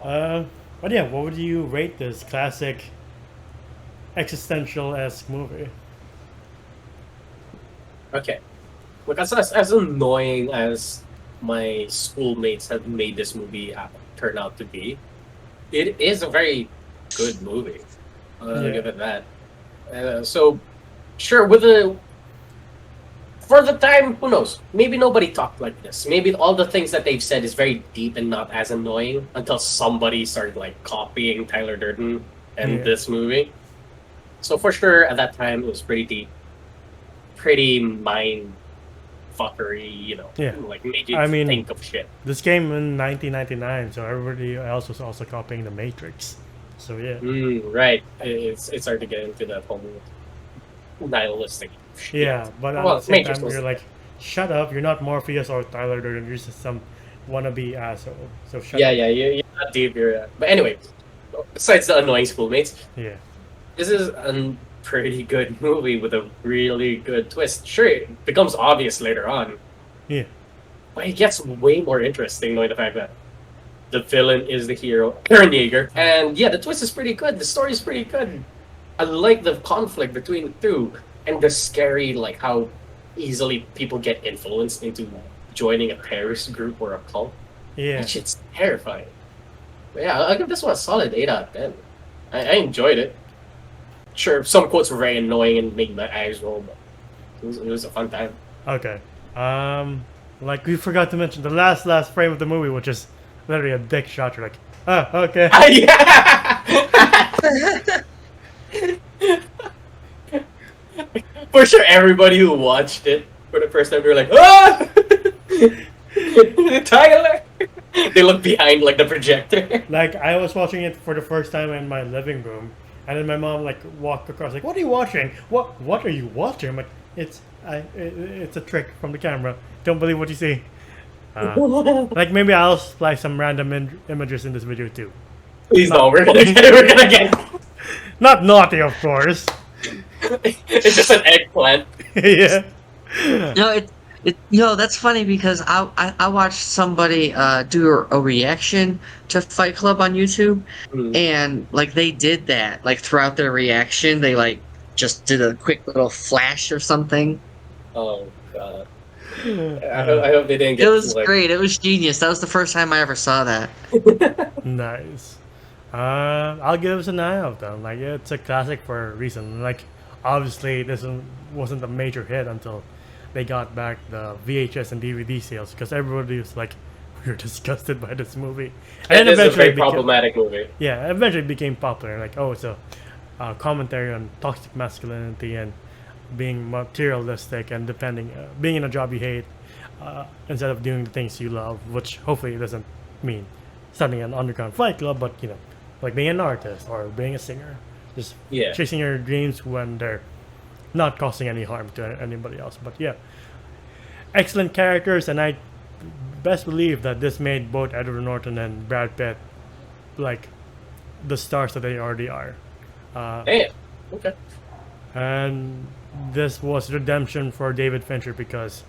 But yeah, what would you rate this classic existential-esque movie? Okay. Look, as annoying as my schoolmates have made this movie turn out to be, it is a very good movie. I'll give it that. So, sure, for the time, who knows? Maybe nobody talked like this. Maybe all the things that they've said is very deep and not as annoying until somebody started like copying Tyler Durden and this movie. So for sure, at that time, it was pretty deep, pretty mind fuckery, like made you think of shit. This came in 1999, so everybody else was also copying The Matrix. So yeah. Right. It's hard to get into that whole nihilistic shit. Yeah, but at the same time, you're like, shut up, you're not Morpheus or Tyler Durden, you're just some wannabe asshole. So shut up. Yeah, you're not deep, but anyway, besides the annoying schoolmates, this is a pretty good movie with a really good twist. Sure, it becomes obvious later on. Yeah. But it gets way more interesting knowing the fact that the villain is the hero, Aaron Yeager. And yeah, the twist is pretty good. The story is pretty good. I like the conflict between the two. And the scary, like, how easily people get influenced into joining a terrorist group or a cult. Yeah. That shit's terrifying. But yeah, I'll give this one a solid 8 out of 10. I enjoyed it. Sure, some quotes were very annoying and made my eyes roll, but it was a fun time. Okay. Like we forgot to mention the last frame of the movie, which is literally a dick shot. You're like, oh, okay. Yeah! For sure, everybody who watched it for the first time, they were like, ah! Tyler! They look behind like the projector. Like I was watching it for the first time in my living room, and then my mom like walked across, like, "What are you watching? What are you watching?" I'm like, it's a trick from the camera. Don't believe what you see." Like maybe I'll splice some random images in this video too. Please no, we're gonna get Not naughty, of course. It's just an eggplant. Yeah. That's funny because I watched somebody do a reaction to Fight Club on YouTube, and like they did that like throughout their reaction, they like just did a quick little flash or something. Oh god. I hope they didn't get It was like... great. It was genius. That was the first time I ever saw that. Nice. I'll give this a 9 out of 10. Like it's a classic for a reason. Like obviously this wasn't a major hit until they got back the VHS and DVD sales because everybody was like, we were disgusted by this movie. And it's a very problematic movie. Yeah, eventually it became popular. Like, oh, it's a commentary on toxic masculinity and being materialistic and being in a job you hate instead of doing the things you love, which hopefully doesn't mean starting an underground fight club, but like being an artist or being a singer, just chasing your dreams when they're not causing any harm to anybody else. But yeah, excellent characters, and I best believe that this made both Edward Norton and Brad Pitt like the stars that they already are. Damn. Okay. And this was redemption for David Fincher because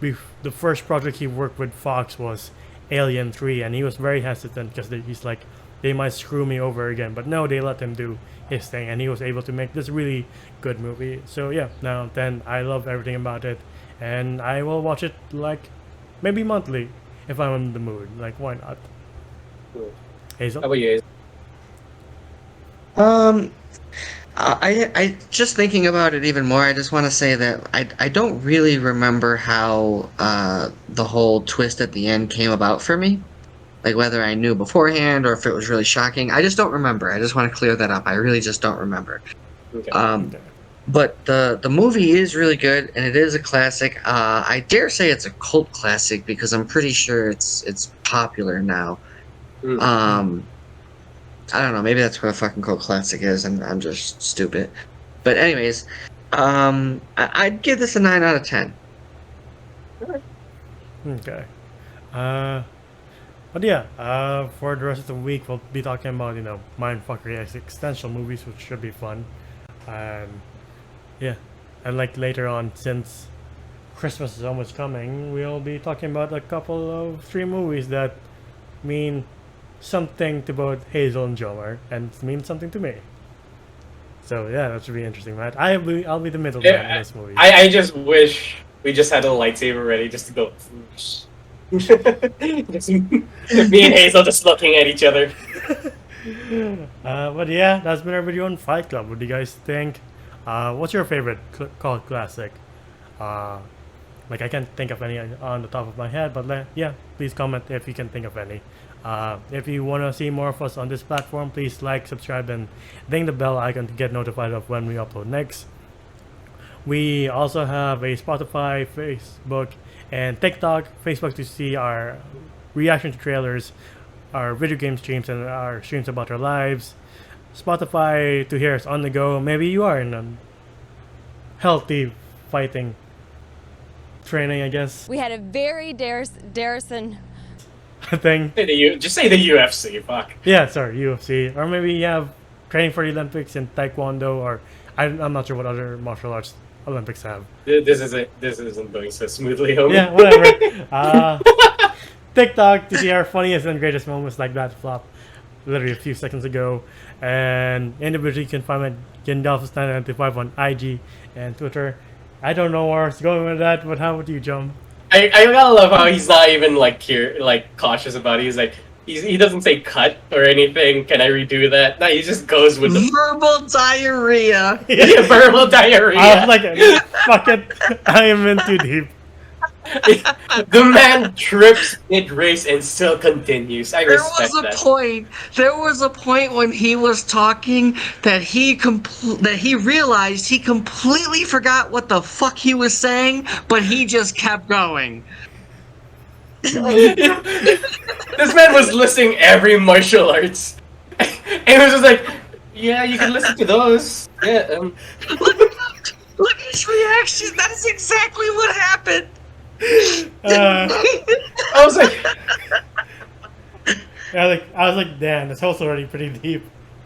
the first project he worked with Fox was Alien 3, and he was very hesitant because he's like, they might screw me over again. But no, they let him do his thing, and he was able to make this really good movie. So yeah, now then I love everything about it, and I will watch it like maybe monthly if I'm in the mood. Like, why not? Cool. Hazel? How about you, Hazel? I just thinking about it even more. I just want to say that I don't really remember how the whole twist at the end came about for me. Like whether I knew beforehand or if it was really shocking. I just don't remember. I just want to clear that up. I really just don't remember. Okay. But the movie is really good and it is a classic. I dare say it's a cult classic because I'm pretty sure it's popular now. I don't know. Maybe that's what a fucking cult classic is, and I'm just stupid. But anyways, I'd give this a 9 out of 10. Okay. But yeah, for the rest of the week, we'll be talking about, mindfuckery existential movies, which should be fun. Yeah. And like later on, since Christmas is almost coming, we'll be talking about a couple of 3 movies that mean something to both Hazel and Jomar, and mean something to me. So yeah, that should be interesting, Matt. I'll be the middleman in this movie. I just wish we just had a lightsaber ready just to go. Just me and Hazel just looking at each other. But yeah, that's been our video on Fight Club. What do you guys think? What's your favorite cult classic? Like I can't think of any on the top of my head, but yeah, please comment if you can think of any. If you want to see more of us on this platform, please like, subscribe, and ding the bell icon to get notified of when we upload next. We also have a Spotify, Facebook, and TikTok. Facebook to see our reaction to trailers, our video game streams, and our streams about our lives. Spotify to hear us on the go. Maybe you are in a healthy fighting training, I guess. We had a very Darrison thing. Just say the UFC, fuck. Yeah, sorry, UFC. Or maybe you have training for the Olympics in Taekwondo, or I'm not sure what other martial arts Olympics have. This isn't going so smoothly, homie. Yeah, whatever. TikTok to see our funniest and greatest moments like that flop literally a few seconds ago. And individually you can find me at Gandalfus995 on IG and Twitter. I don't know where it's going with that, but how would you jump? I gotta love how he's not even like cautious about it. He's like he doesn't say cut or anything. Can I redo that? No, he just goes with the Verbal diarrhea. verbal diarrhea. I was like, fuck it, I am in too deep. The man trips mid-race and still continues. I respect that. There was a point when he was talking that he realized he completely forgot what the fuck he was saying, but he just kept going. This man was listing every martial arts. And he was just like, yeah, you can listen to those. Yeah. Look at his reaction. That's exactly what happened. I was like, I was like, damn, this hole's already pretty deep.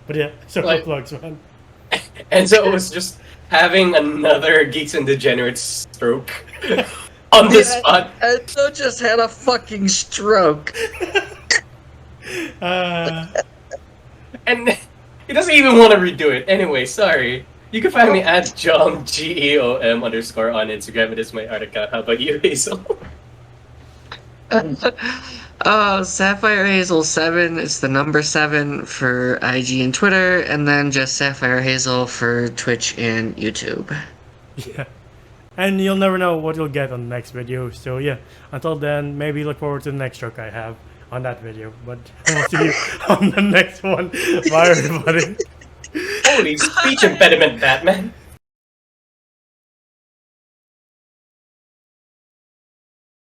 But yeah, circle plugs, man. and so it was just having another Geeks and Degenerates stroke on the spot. And so just had a fucking stroke. And he doesn't even want to redo it. Anyway, sorry. You can find me at Jom GEOM _ on Instagram. It is my art account. How about you, Hazel? Sapphire Hazel 7 is the number 7 for IG and Twitter, and then just Sapphire Hazel for Twitch and YouTube. Yeah. And you'll never know what you'll get on the next video. So yeah, until then, maybe look forward to the next joke I have on that video. But I'll see you on the next one. Bye, everybody. Holy speech impediment, Batman.